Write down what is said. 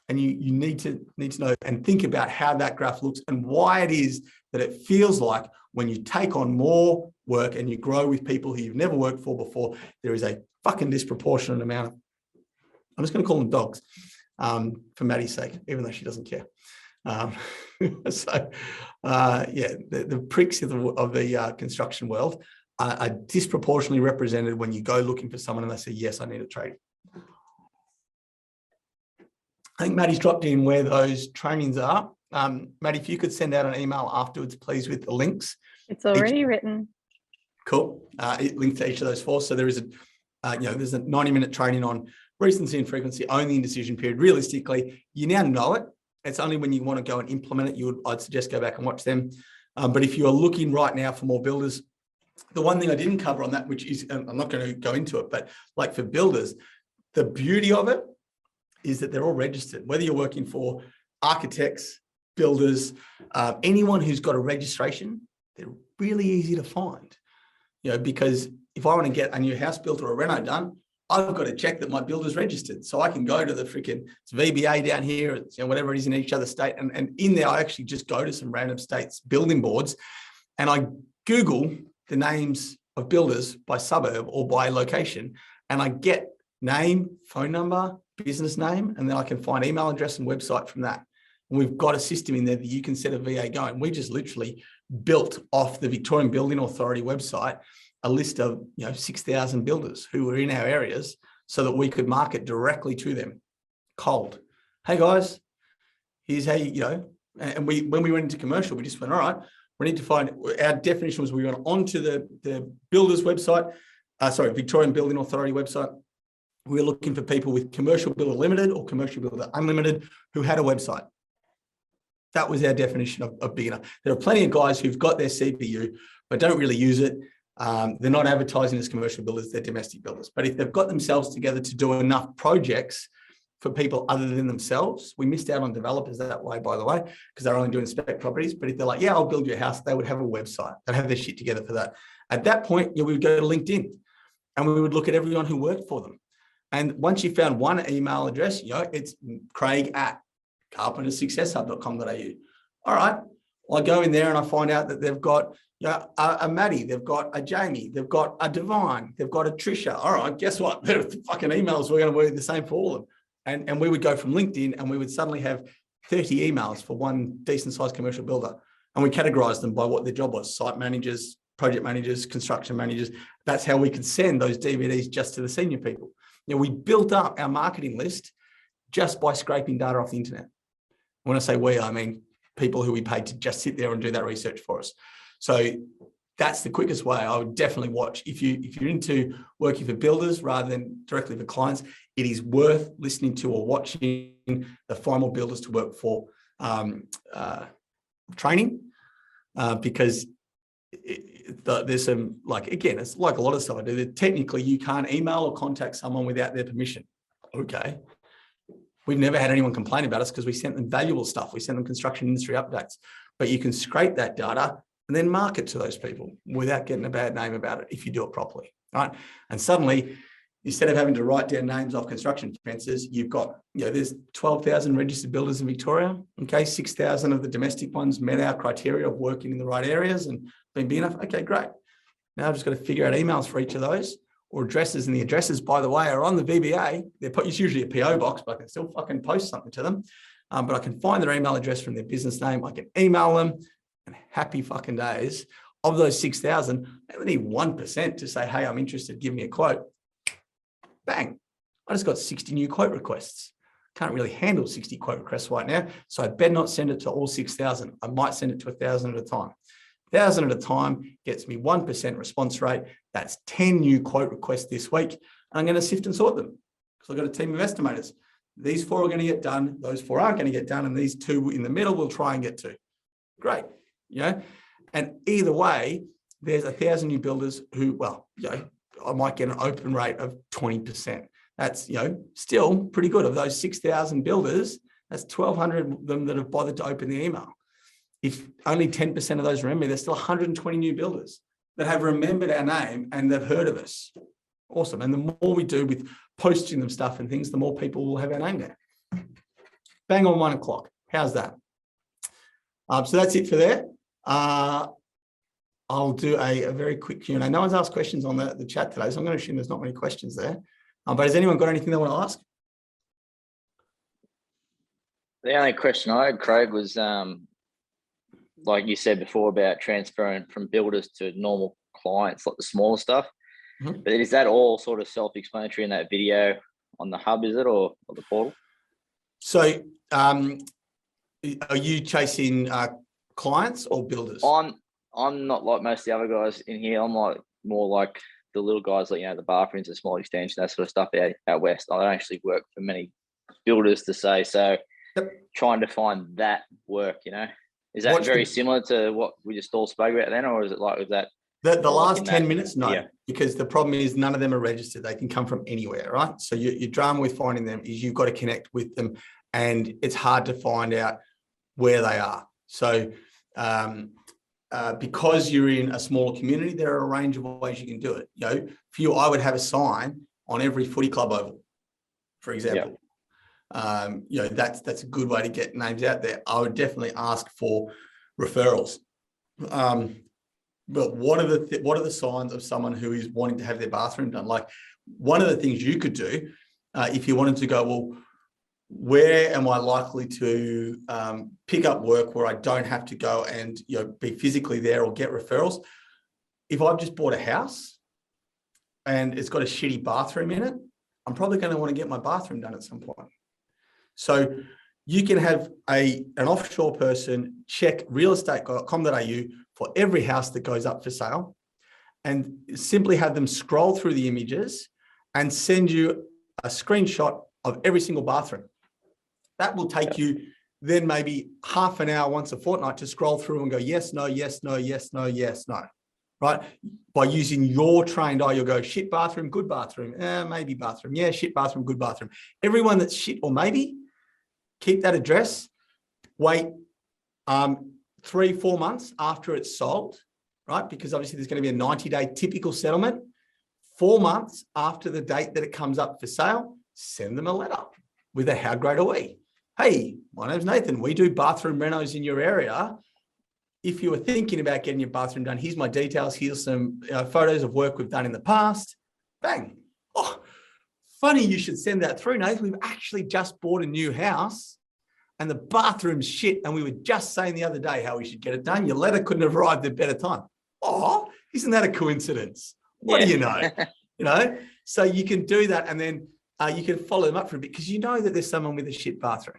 And you need to know and think about how that graph looks and why it is that it feels like when you take on more work and you grow with people who you've never worked for before, there is a fucking disproportionate amount of, I'm just going to call them dogs, for Maddie's sake, even though she doesn't care. The pricks of the construction world are disproportionately represented when you go looking for someone and they say, yes, I need a trade. I think Maddie's dropped in where those trainings are. Maddie, if you could send out an email afterwards, please, with the links. It's already written. Cool. It links to each of those four. So there is there's a 90-minute training on recency and frequency only in decision period. Realistically, you now know it. It's only when you want to go and implement it, I'd suggest go back and watch them. But if you are looking right now for more builders, the one thing I didn't cover on that, which is, I'm not going to go into it, but like for builders, the beauty of it is that they're all registered, whether you're working for architects, builders, anyone who's got a registration, they're really easy to find, because if I want to get a new house built or a reno done, I've got to check that my builder's registered. So I can go to the freaking VBA down here, it's, whatever it is in each other state. And in there, I actually just go to some random states building boards and I Google the names of builders by suburb or by location. And I get name, phone number, business name, and then I can find email address and website from that. And we've got a system in there that you can set a VA going. We just literally built off the Victorian Building Authority website a list of 6,000 builders who were in our areas so that we could market directly to them cold. Hey guys, here's how and when we went into commercial, we just went, all right, we need to find, our definition was we went onto the builder's website, Victorian Building Authority website. We were looking for people with commercial builder limited or commercial builder unlimited who had a website. That was our definition of beginner. There are plenty of guys who've got their CPU, but don't really use it. They're not advertising as commercial builders, they're domestic builders. But if they've got themselves together to do enough projects for people other than themselves, we missed out on developers that way, by the way, because they're only doing spec properties. But if they're like, yeah, I'll build your house, they would have a website. They'd have their shit together for that. At that point, we would go to LinkedIn and we would look at everyone who worked for them. And once you found one email address, it's craig@carpentersuccesshub.com.au. All right, well, I go in there and I find out that they've got a Maddie, they've got a Jamie, they've got a Divine, they've got a Trisha. All right, guess what? The fucking emails were going to be the same for all of them. And we would go from LinkedIn and we would suddenly have 30 emails for one decent sized commercial builder. And we categorized them by what their job was: site managers, project managers, construction managers. That's how we could send those DVDs just to the senior people. We built up our marketing list just by scraping data off the internet. When I say we, I mean people who we paid to just sit there and do that research for us. So that's the quickest way. I would definitely watch. If you're into working for builders rather than directly for clients, it is worth listening to or watching the Find More Builders to Work For training, because there's some, again, it's like a lot of stuff I do, that technically you can't email or contact someone without their permission. Okay. We've never had anyone complain about us because we sent them valuable stuff. We sent them construction industry updates, but you can scrape that data and then market to those people without getting a bad name about it if you do it properly, right? And suddenly, instead of having to write down names off construction fences, you've got, there's 12,000 registered builders in Victoria. Okay, 6,000 of the domestic ones met our criteria of working in the right areas and being big enough. Okay, great. Now I've just got to figure out emails for each of those, or addresses, and the addresses, by the way, are on the VBA. It's usually a PO box, but I can still fucking post something to them. But I can find their email address from their business name. I can email them, and happy fucking days. Of those 6,000, I only need 1% to say, hey, I'm interested, give me a quote. Bang. I just got 60 new quote requests. Can't really handle 60 quote requests right now. So I better not send it to all 6,000. I might send it to 1,000 at a time. 1,000 at a time gets me 1% response rate. That's 10 new quote requests this week. And I'm going to sift and sort them because I've got a team of estimators. These 4 are going to get done. Those 4 aren't going to get done. And these 2 in the middle we'll try and get to. Great. And either way, there's 1,000 new builders who, I might get an open rate of 20%. That's, still pretty good. Of those 6,000 builders, that's 1,200 of them that have bothered to open the email. If only 10% of those remember, there's still 120 new builders that have remembered our name and they've heard of us. Awesome. And the more we do with posting them stuff and things, the more people will have our name there. bang on 1 o'clock. How's that? So that's it for there. I'll do a very quick Q&A. No one's asked questions on the chat today, so I'm going to assume there's not many questions there. But has anyone got anything they want to ask? The only question I had, Craig, was like you said before about transferring from builders to normal clients, like the smaller stuff. Mm-hmm. But is that all sort of self-explanatory in that video on the hub, is it, or the portal? So are you chasing clients or builders? I'm not like most of the other guys in here. I'm like more like the little guys, like, you know, the bathrooms and small extension, that sort of stuff out west. I don't actually work for many builders to say. So trying to find that work, you know, is that very similar to what we just all spoke about then, or is it like, was that the last 10 minutes? No, because the problem is none of them are registered. They can come from anywhere, right? So your drama with finding them is you've got to connect with them, and it's hard to find out where they are. So because you're in a smaller community, there are a range of ways you can do it. You know, for you, I would have a sign on every footy club oval, for example. You know, that's a good way to get names out there. I would definitely ask for referrals. But what are the signs of someone who is wanting to have their bathroom done? Like, one of the things you could do if you wanted to go, well, where am I likely to pick up work where I don't have to go and, you know, be physically there or get referrals? If I've just bought a house and it's got a shitty bathroom in it, I'm probably going to want to get my bathroom done at some point. So you can have an offshore person check realestate.com.au for every house that goes up for sale, and simply have them scroll through the images and send you a screenshot of every single bathroom. That will take you then maybe half an hour once a fortnight to scroll through and go, yes, no, yes, no, yes, no, yes, no, right? By using your trained eye, you'll go, shit bathroom, good bathroom, maybe bathroom, yeah, shit bathroom, good bathroom. Everyone that's shit or maybe, keep that address, wait 3-4 months after it's sold, right? Because obviously there's going to be a 90-day typical settlement. 4 months after the date that it comes up for sale, send them a letter with a how great are we? Hey, my name's Nathan. We do bathroom renos in your area. If you were thinking about getting your bathroom done, here's my details. Here's some photos of work we've done in the past. Bang. Oh, funny you should send that through, Nathan. We've actually just bought a new house and the bathroom's shit. And we were just saying the other day how we should get it done. Your letter couldn't have arrived at a better time. Oh, isn't that a coincidence? What do you know? You know, so you can do that, and then you can follow them up for a bit, because you know that there's someone with a shit bathroom.